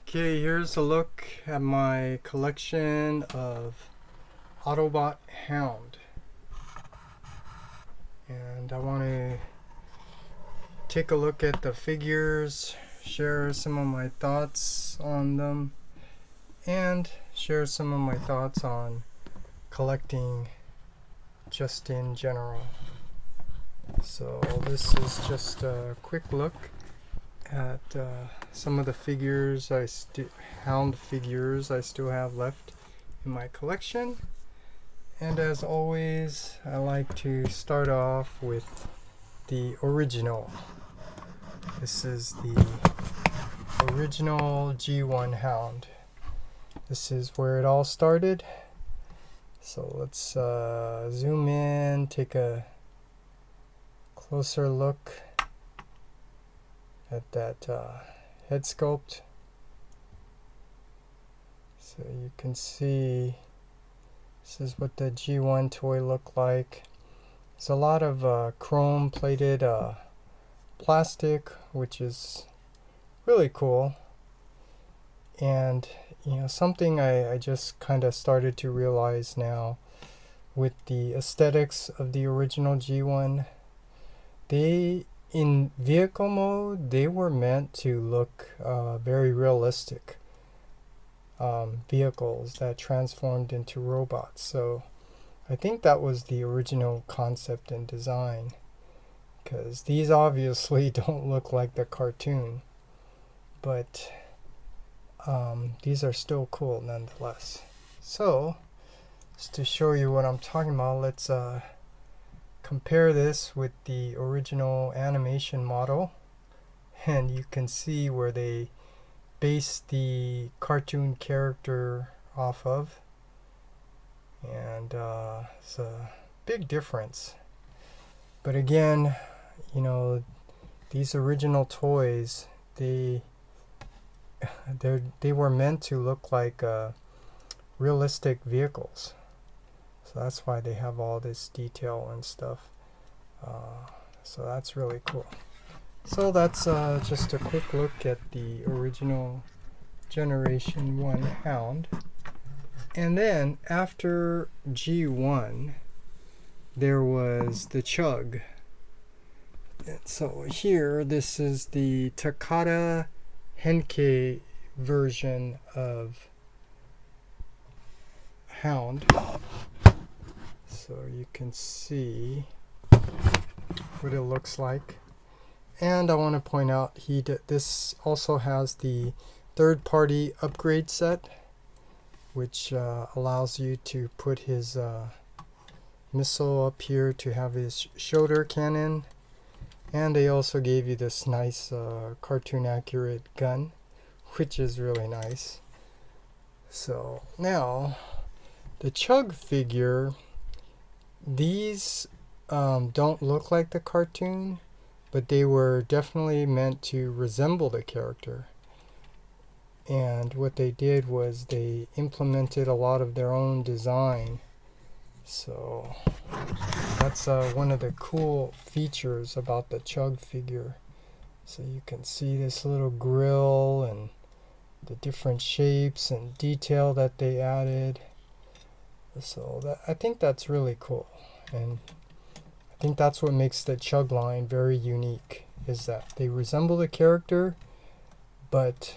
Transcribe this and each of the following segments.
Okay, here's a look at my collection of Autobot Hound. And I want to take a look at the figures, share some of my thoughts on them, and share some of my thoughts on collecting just in general. So this is just a quick look at some of the figures Hound figures I still have left in my collection. And as always, I like to start off with the original. This is the original G1 Hound. This is where it all started. So let's zoom in, take a closer look at that head sculpt. So you can see this is what the G1 toy looked like. There's a lot of chrome plated plastic, which is really cool. And something I just kind of started to realize now with the aesthetics of the original G1, in vehicle mode, they were meant to look very realistic vehicles that transformed into robots. So I think that was the original concept and design, because these obviously don't look like the cartoon, but these are still cool nonetheless. So just to show you what I'm talking about, let's compare this with the original animation model, and you can see where they based the cartoon character off of, and it's a big difference. But again, these original toys, they were meant to look like realistic vehicles. So that's why they have all this detail and stuff. So that's really cool. So that's just a quick look at the original Generation 1 Hound. And then after G1, there was the C.H.U.G. And so here, this is the Takata Henkei version of Hound. So you can see what it looks like. And I want to point out this also has the third-party upgrade set, which allows you to put his missile up here to have his shoulder cannon. And they also gave you this nice cartoon accurate gun, which is really nice. So now the C.H.U.G figure, these don't look like the cartoon, but they were definitely meant to resemble the character. And what they did was they implemented a lot of their own design. So that's one of the cool features about the C.H.U.G figure. So you can see this little grill and the different shapes and detail that they added. So I think that's really cool. And I think that's what makes the C.H.U.G line very unique, is that they resemble the character, but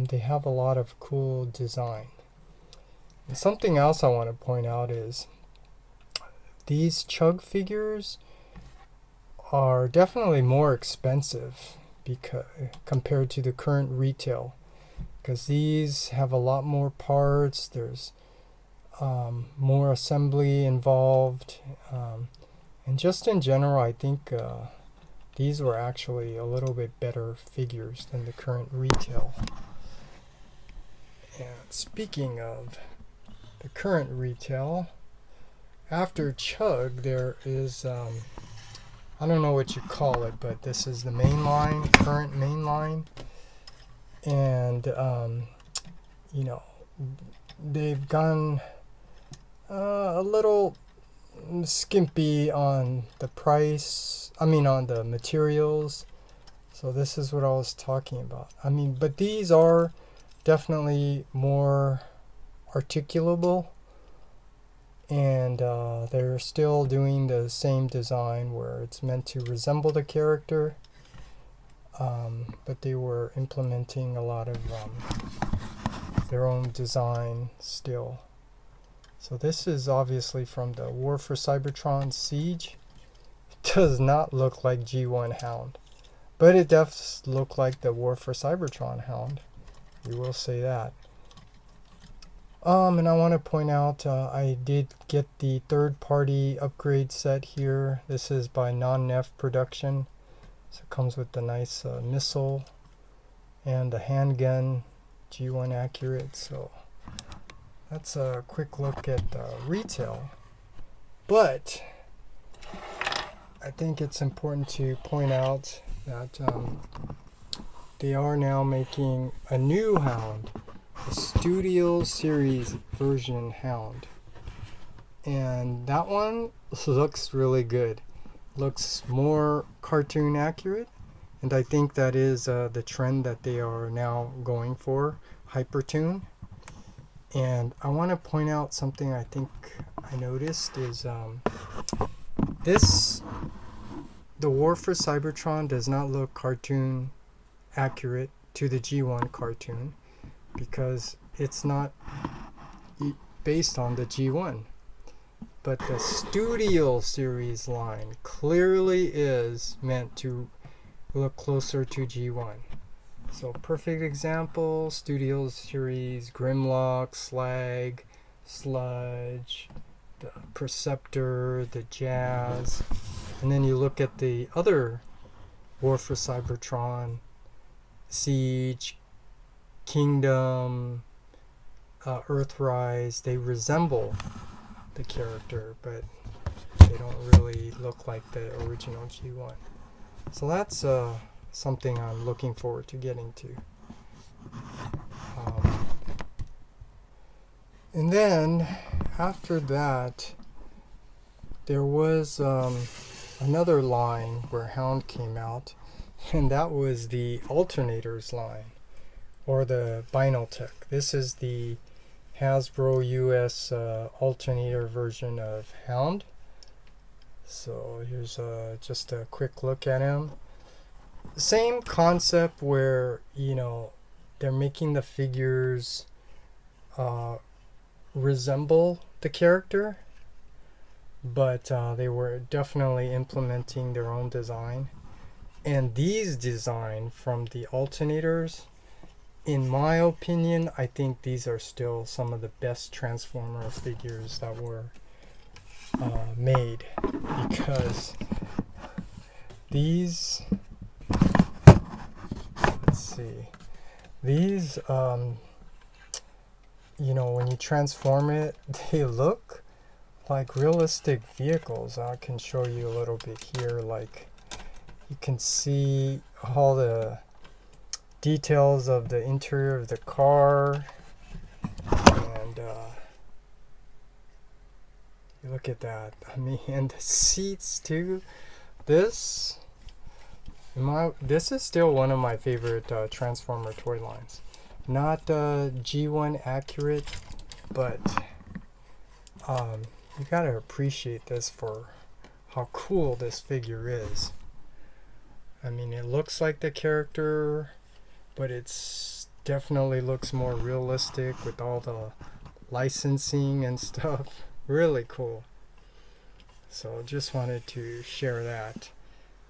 they have a lot of cool design. And something else I want to point out is these C.H.U.G figures are definitely more expensive compared to the current retail, because these have a lot more parts. There's more assembly involved, and just in general, I think these were actually a little bit better figures than the current retail. And speaking of the current retail, after C.H.U.G there is I don't know what you call it, but this is the main line, current main line. And they've gone a little skimpy on the price, on the materials. So this is what I was talking about. But these are definitely more articulable, and they're still doing the same design where it's meant to resemble the character, but they were implementing a lot of their own design still. So this is obviously from the War for Cybertron Siege. It does not look like G1 Hound, but it does look like the War for Cybertron Hound. We will say that. And I want to point out I did get the third-party upgrade set here. This is by Non-Nef Production. So it comes with the nice missile and the handgun, G1 accurate. So that's a quick look at retail. But I think it's important to point out that they are now making a new Hound, a Studio Series version Hound. And that one looks really good. Looks more cartoon accurate. And I think that is the trend that they are now going for, hypertoon. And I want to point out something I think I noticed is the War for Cybertron does not look cartoon accurate to the G1 cartoon because it's not based on the G1. But the Studio Series line clearly is meant to look closer to G1. So perfect example, Studio Series, Grimlock, Slag, Sludge, the Perceptor, the Jazz. And then you look at the other War for Cybertron, Siege, Kingdom, Earthrise. They resemble the character, but they don't really look like the original G1. So that's something I'm looking forward to getting to. And then after that, there was another line where Hound came out, and that was the alternators line, or the Binaltech. This is the Hasbro US alternator version of Hound. So here's just a quick look at him. Same concept where, they're making the figures resemble the character, but they were definitely implementing their own design. And these design from the alternators, in my opinion, I think these are still some of the best Transformer figures that were made, because these, let's see, these when you transform it, they look like realistic vehicles. I can show you a little bit here. Like, you can see all the details of the interior of the car, and you look at that. I mean, and the seats too. This is still one of my favorite Transformer toy lines. Not G1 accurate, but you gotta appreciate this for how cool this figure is. I mean, it looks like the character, but it's definitely looks more realistic with all the licensing and stuff. Really cool. So just wanted to share that.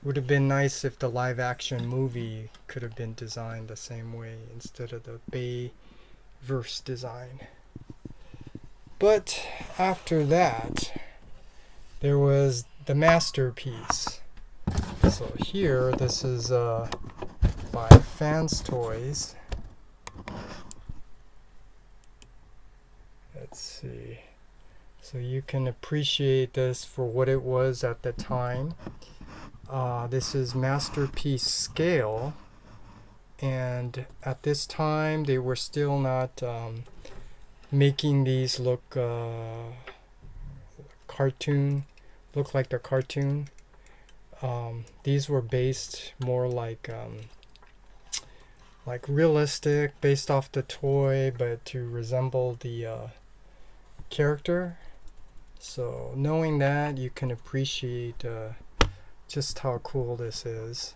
Would have been nice if the live action movie could have been designed the same way instead of the Bayverse design. But after that, there was the masterpiece. So here, this is by Fans Toys. Let's see. So you can appreciate this for what it was at the time. This is masterpiece scale, and at this time they were still not making these look cartoon, look like the cartoon. These were based more like like realistic based off the toy, but to resemble the character. So knowing that, you can appreciate just how cool this is.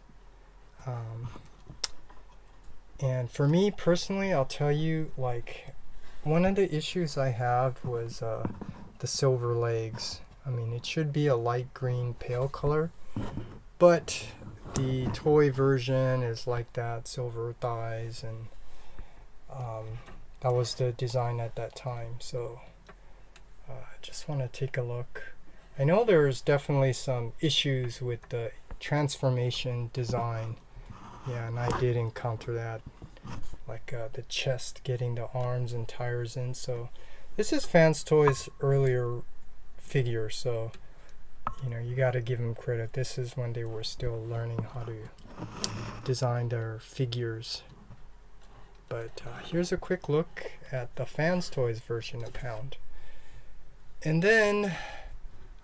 And for me personally, I'll tell you, like, one of the issues I have was the silver legs. I mean, it should be a light green pale color, but the toy version is like that, silver thighs, and that was the design at that time. So I just want to take a look. I know there's definitely some issues with the transformation design. Yeah, and I did encounter that, like the chest getting the arms and tires in. So this is Fans Toys' earlier figure, so you know, you got to give them credit. This is when they were still learning how to design their figures. But here's a quick look at the Fans Toys version of Hound. And then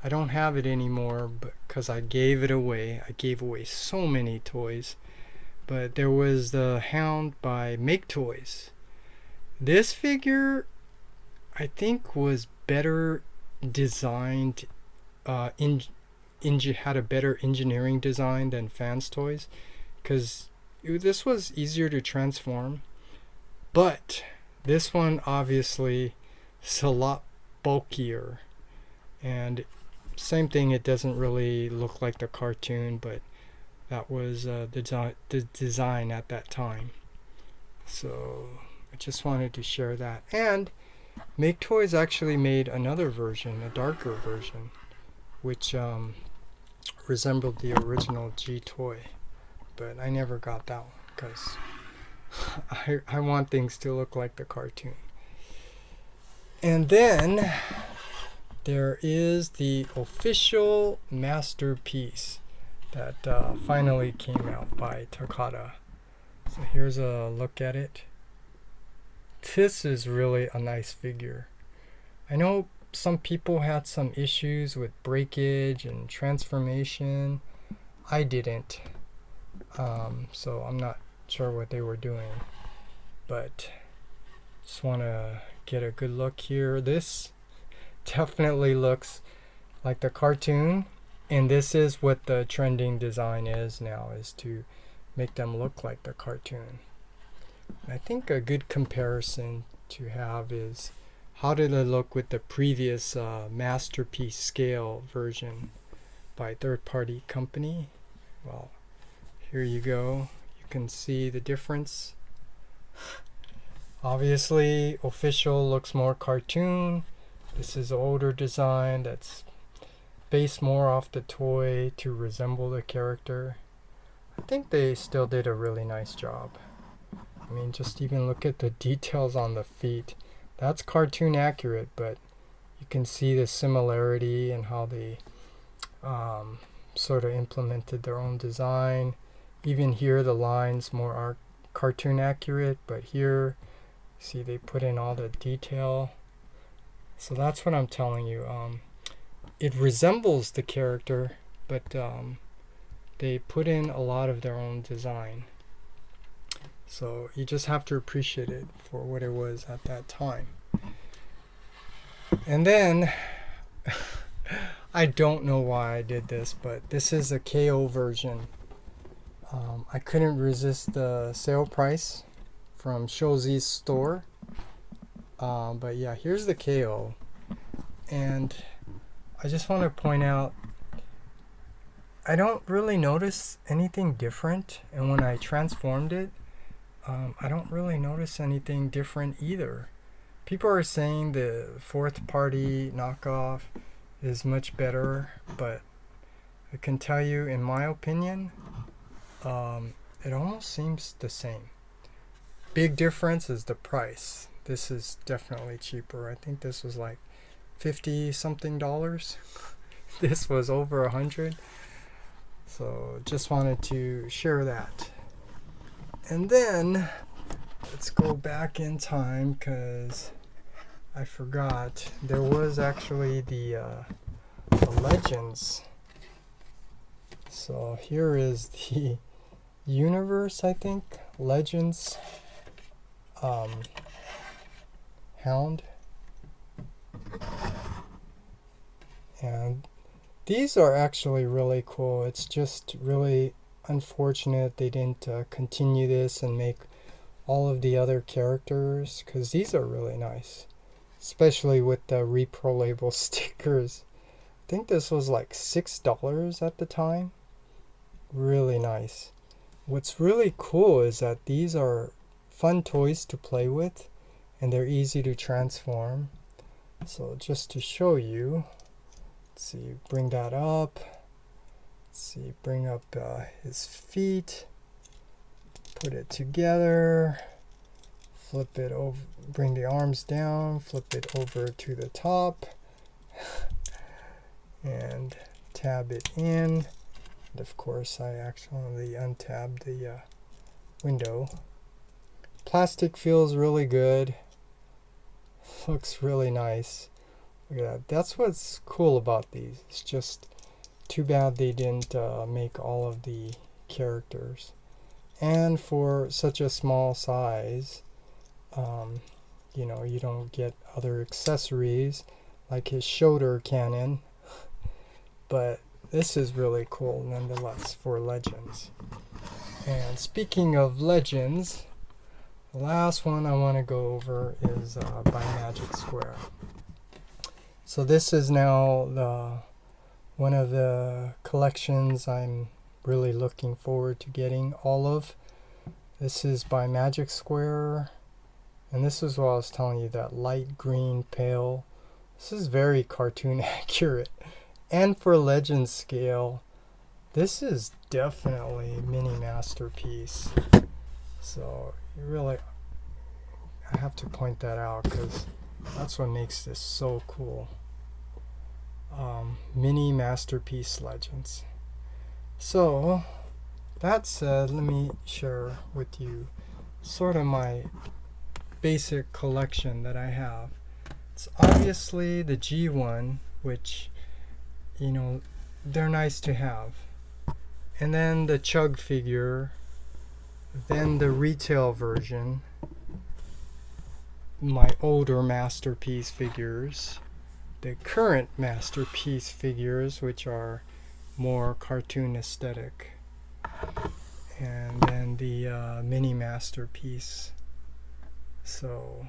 I don't have it anymore because I gave it away. I gave away so many toys. But there was the Hound by Make Toys. This figure, I think, was better designed, had a better engineering design than Fans Toys, because this was easier to transform. But this one obviously is a lot bulkier, and same thing, it doesn't really look like the cartoon, but that was the design at that time. So I just wanted to share that. And Make Toys actually made another version, a darker version, which resembled the original G toy. But I never got that one because I want things to look like the cartoon. And then there is the official masterpiece that finally came out by Takata. So here's a look at it. This is really a nice figure. I know some people had some issues with breakage and transformation. I didn't. So I'm not sure what they were doing. But just want to get a good look here. This definitely looks like the cartoon. And this is what the trending design is now, is to make them look like the cartoon. And I think a good comparison to have is how did it look with the previous masterpiece scale version by third-party company. Well, here you go. You can see the difference. Obviously, official looks more cartoon. This is an older design that's based more off the toy to resemble the character. I think they still did a really nice job. I mean, just even look at the details on the feet. That's cartoon accurate, but you can see the similarity and how they sort of implemented their own design. Even here, the lines more are cartoon accurate, but here, see, they put in all the detail. So that's what I'm telling you. It resembles the character, but they put in a lot of their own design. So you just have to appreciate it for what it was at that time. And then, I don't know why I did this, but this is a KO version. I couldn't resist the sale price from C.H.U.G's store. But yeah, here's the KO. And I just want to point out, I don't really notice anything different. And when I transformed it, I don't really notice anything different either. People are saying the fourth party knockoff is much better, but I can tell you, in my opinion, it almost seems the same. Big difference is the price. This is definitely cheaper. I think this was like $50 something. This was over 100. So just wanted to share that. And then let's go back in time, because I forgot there was actually the Legends. So here is the universe, I think. Legends Hound. And these are actually really cool. It's just really unfortunate they didn't continue this and make all of the other characters, because these are really nice, especially with the repro label stickers. I think this was like $6 at the time. Really nice. What's really cool is that these are fun toys to play with, and they're easy to transform. So just to show you, let's see, bring that up. Let's see, bring up his feet, put it together, flip it over, bring the arms down, flip it over to the top, and tab it in. And of course, I actually untabbed the window. Plastic feels really good. Looks really nice. Look at that. That's what's cool about these. It's just too bad they didn't make all of the characters. And for such a small size, you know, you don't get other accessories like his shoulder cannon. But this is really cool nonetheless for Legends. And speaking of Legends, the last one I want to go over is by Magic Square. So this is now one of the collections I'm really looking forward to getting all of. This is by Magic Square, and this is what I was telling you, that light green pale. This is very cartoon accurate, and for Legend scale, this is definitely a mini masterpiece. So you really, I have to point that out because that's what makes this so cool. Mini masterpiece Legends. So that said, let me share with you sort of my basic collection that I have. It's obviously the G1, which, you know, they're nice to have. And then the C.H.U.G figure, then the retail version, my older masterpiece figures, the current masterpiece figures, which are more cartoon aesthetic, and then the mini masterpiece. So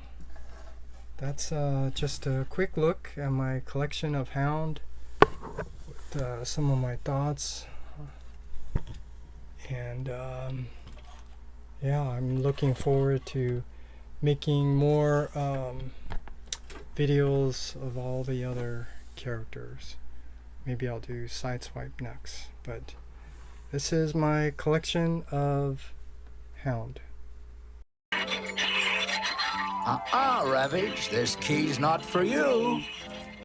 that's just a quick look at my collection of Hound with some of my thoughts. And yeah, I'm looking forward to making more videos of all the other characters. Maybe I'll do Sideswipe next, but this is my collection of Hound. Ravage, this key's not for you.